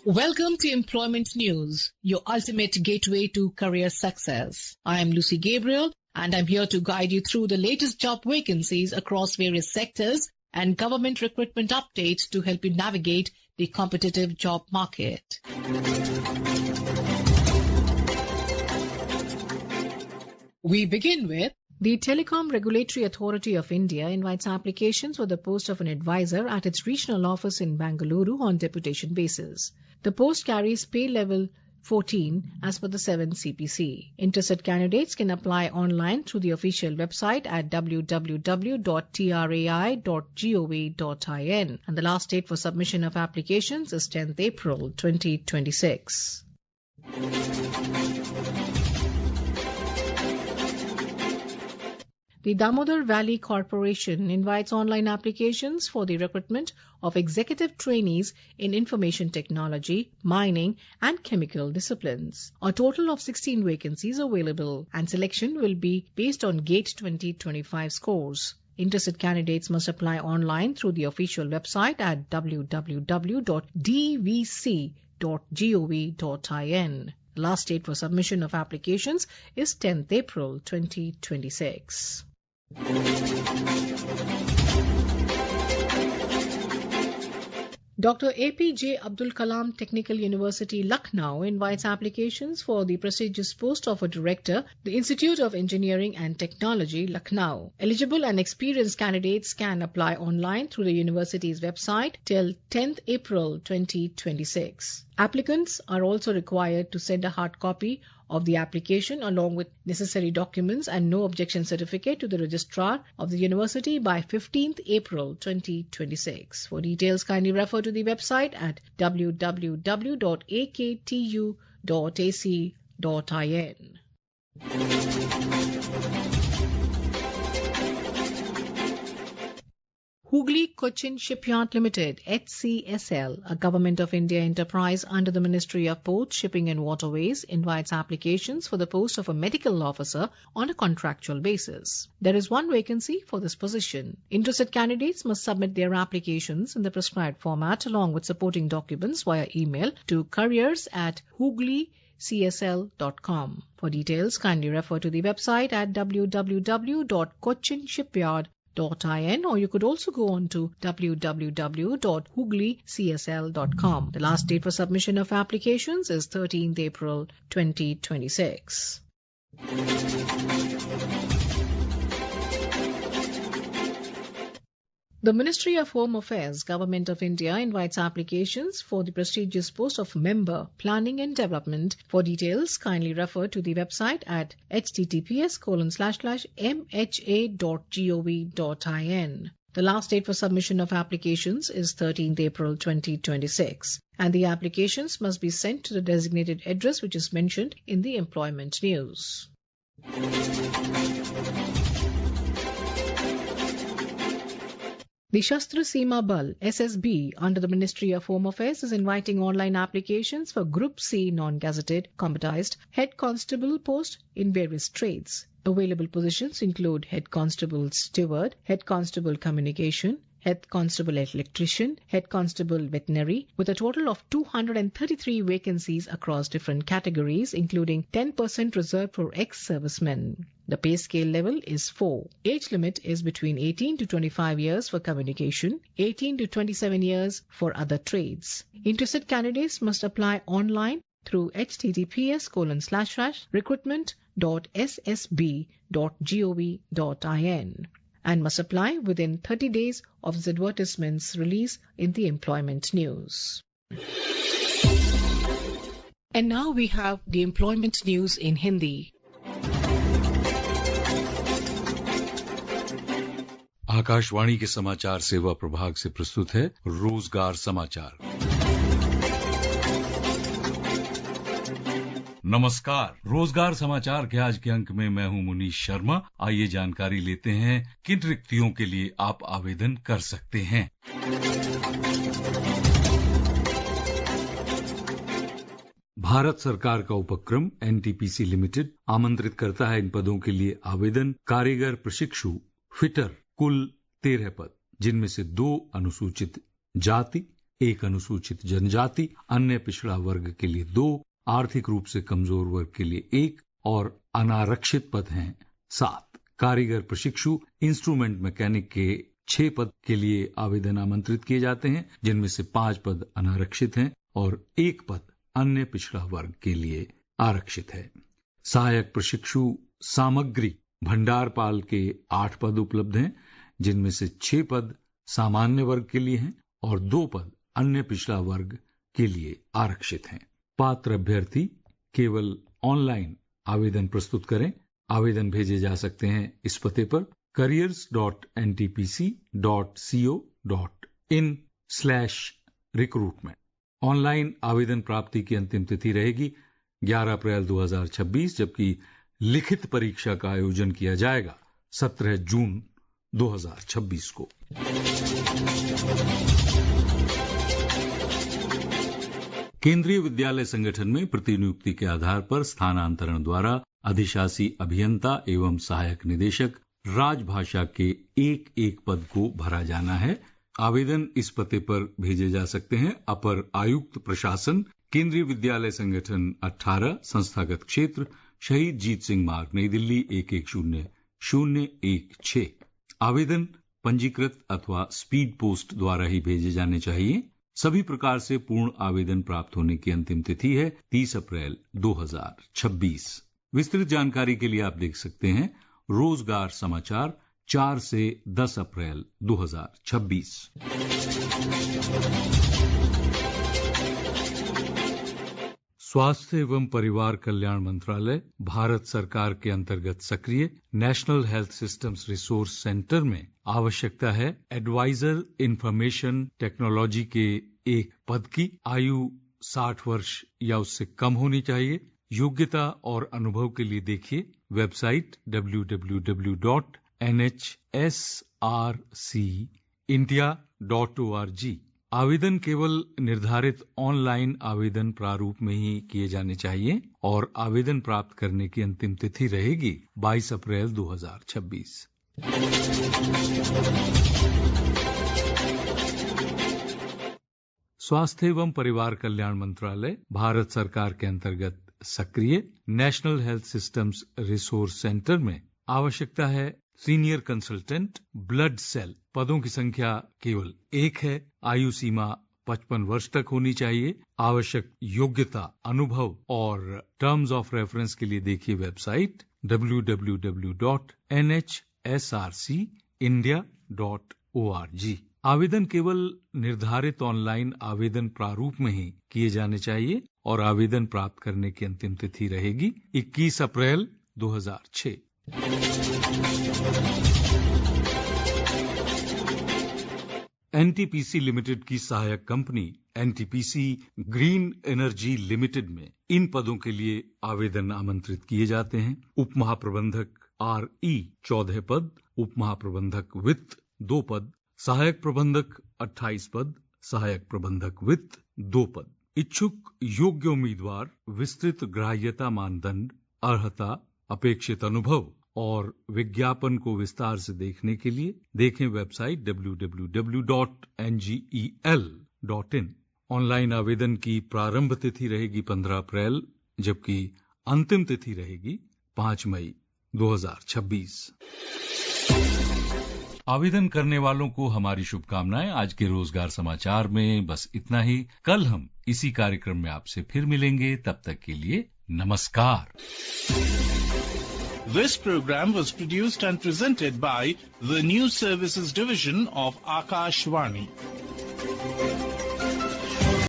Welcome to Employment News, your ultimate gateway to career success. I am Lucy Gabriel, and I'm here to guide you through the latest job vacancies across various sectors and government recruitment updates to help you navigate the competitive job market. We begin with the Telecom Regulatory Authority of India invites applications for the post of an advisor at its regional office in Bangalore on deputation basis. The post carries pay level 14 as per the 7th CPC. Interested candidates can apply online through the official website at www.trai.gov.in, and the last date for submission of applications is 10th April 2026. The Damodar Valley Corporation invites online applications for the recruitment of executive trainees in information technology, mining and chemical disciplines. A total of 16 vacancies available, and selection will be based on GATE 2025 scores. Interested candidates must apply online through the official website at www.dvc.gov.in. The last date for submission of applications is 10th April 2026. Dr. APJ Abdul Kalam Technical University, Lucknow invites applications for the prestigious post of a director, the Institute of Engineering and Technology, Lucknow. Eligible and experienced candidates can apply online through the university's website till 10th April 2026. Applicants are also required to send a hard copy of the application along with necessary documents and no objection certificate to the registrar of the university by 15th April 2026. For details, kindly refer to the website at www.aktu.ac.in. Hooghly Cochin Shipyard Limited, HCSL, a Government of India enterprise under the Ministry of Ports, Shipping and Waterways, invites applications for the post of a medical officer on a contractual basis. There is one vacancy for this position. Interested candidates must submit their applications in the prescribed format along with supporting documents via email to careers@hooghlycsl.com. For details, kindly refer to the website at www.cochinshipyard.in, or you could also go on to www.hooghlycsl.com. The last date for submission of applications is 13th April 2026. The Ministry of Home Affairs, Government of India invites applications for the prestigious post of Member, Planning and Development. For details, kindly refer to the website at https://mha.gov.in. The last date for submission of applications is 13th April 2026, and the applications must be sent to the designated address which is mentioned in the employment news. The Shastra Seema Bal (SSB) under the Ministry of Home Affairs is inviting online applications for Group C non-gazetted combatized head constable post in various trades. Available positions include head constable steward, head constable communication, head constable electrician, head constable veterinary, with a total of 233 vacancies across different categories, including 10% reserved for ex-servicemen. The pay scale level is 4. Age limit is between 18 to 25 years for communication, 18 to 27 years for other trades. Interested candidates must apply online through https://recruitment.ssb.gov.in and must apply within 30 days of this advertisement's release in the employment news. And now we have the employment news in Hindi. Akashvani के समाचार सेवा प्रभाग से प्रस्तुत है रोजगार समाचार। नमस्कार, रोजगार समाचार के आज के अंक में मैं हूं मुनीश शर्मा। आइए जानकारी लेते हैं किन रिक्तियों के लिए आप आवेदन कर सकते हैं। भारत सरकार का उपक्रम एनटीपीसी लिमिटेड आमंत्रित करता है इन पदों के लिए आवेदन। कारीगर प्रशिक्षु फिटर कुल 13 पद, जिनमें से 2 अनुसूचित जाति 1 अनुसूचित जनजाति, अन्य पिछड़ा वर्ग के लिए 2, आर्थिक रूप से कमजोर वर्ग के लिए 1 और अनारक्षित पद हैं 7। कारीगर प्रशिक्षु इंस्ट्रूमेंट मैकेनिक के 6 पद के लिए आवेदन आमंत्रित किए जाते हैं, जिनमें से 5 पद अनारक्षित हैं और 1 पद अन्य पिछड़ा वर्ग के लिए आरक्षित है। सहायक प्रशिक्षु सामग्री भंडारपाल के 8 पद उपलब्ध हैं, जिनमें से 6 पद सामान्य वर्ग के लिए हैं और 2 पद अन्य पिछड़ा वर्ग के लिए आरक्षित हैं। पात्र अभ्यर्थी केवल ऑनलाइन आवेदन प्रस्तुत करें। आवेदन भेजे जा सकते हैं इस पते पर careers.ntpc.co.in/recruitment। ऑनलाइन आवेदन प्राप्ति की अंतिम तिथि रहेगी 11 अप्रैल 2026, जबकि लिखित परीक्षा का आयोजन किया जाएगा 17 जून 2026 को। केंद्रीय विद्यालय संगठन में प्रतिनियुक्ति के आधार पर स्थानांतरण द्वारा अधिशासी अभियंता एवं सहायक निदेशक राजभाषा के 1 पद को भरा जाना है। आवेदन इस पते पर भेजे जा सकते हैं। अपर आयुक्त प्रशासन, केंद्रीय विद्यालय संगठन 18, संस्थागत क्षेत्र शहीद जीत सिंह मार्ग, नई दिल्ली 110016। आवेदन पंजीकृत अथवा स्पीड पोस्ट द्वारा ही भेजे जाने चाहिए। सभी प्रकार से पूर्ण आवेदन प्राप्त होने की अंतिम तिथि है 30 अप्रैल 2026। विस्तृत जानकारी के लिए आप देख सकते हैं रोजगार समाचार 4 से 10 अप्रैल 2026। स्वास्थ्य एवं परिवार कल्याण मंत्रालय भारत सरकार के अंतर्गत सक्रिय national health systems resource centre में आवश्यकता है एडवाइजर इंफॉर्मेशन टेक्नोलॉजी के 1 पद की। आयु 60 वर्ष या उससे कम होनी चाहिए। योग्यता और अनुभव के लिए देखिए वेबसाइट www.nhsrcindia.org। आवेदन केवल निर्धारित ऑनलाइन आवेदन प्रारूप में ही किए जाने चाहिए और आवेदन प्राप्त करने की अंतिम तिथि रहेगी 22 अप्रैल 2026। स्वास्थ्य एवं परिवार कल्याण मंत्रालय भारत सरकार के अंतर्गत सक्रिय national health systems resource centre में आवश्यकता है सीनियर कंसल्टेंट ब्लड सेल। पदों की संख्या केवल 1 है। आयु सीमा 55 वर्ष तक होनी चाहिए। आवश्यक योग्यता, अनुभव और टर्म्स ऑफ रेफरेंस के लिए देखिए वेबसाइट www.nhsrcindia.org। आवेदन केवल निर्धारित ऑनलाइन आवेदन प्रारूप में ही किए जाने चाहिए और आवेदन प्राप्त करने की अंतिम तिथि रहेगी 21 अप्रैल 2006। एनटीपीसी लिमिटेड की सहायक company NTPC green energy limited में इन पदों के लिए आवेदन आमंत्रित किए जाते हैं। उप महाप्रबंधक RE 14 पद, उप महाप्रबंधक वित्त 2 पद, सहायक प्रबंधक 28 पद, सहायक प्रबंधक वित्त 2 पद। इच्छुक योग्य उम्मीदवार विस्तृत ग्राह्यता मानदंड, अर्हता, अपेक्षित अनुभव और विज्ञापन को विस्तार से देखने के लिए देखें वेबसाइट www.ngel.in। ऑनलाइन आवेदन की प्रारंभ तिथि रहेगी 15 अप्रैल, जबकि अंतिम तिथि रहेगी 5 मई 2026। आवेदन करने वालों को हमारी शुभकामनाएं। आज के रोजगार समाचार में बस इतना ही। कल हम इसी कार्यक्रम में आपसे फिर मिलेंगे। तब तक के लिए नमस्कार। This program was produced and presented by the News Services Division of Akashvani.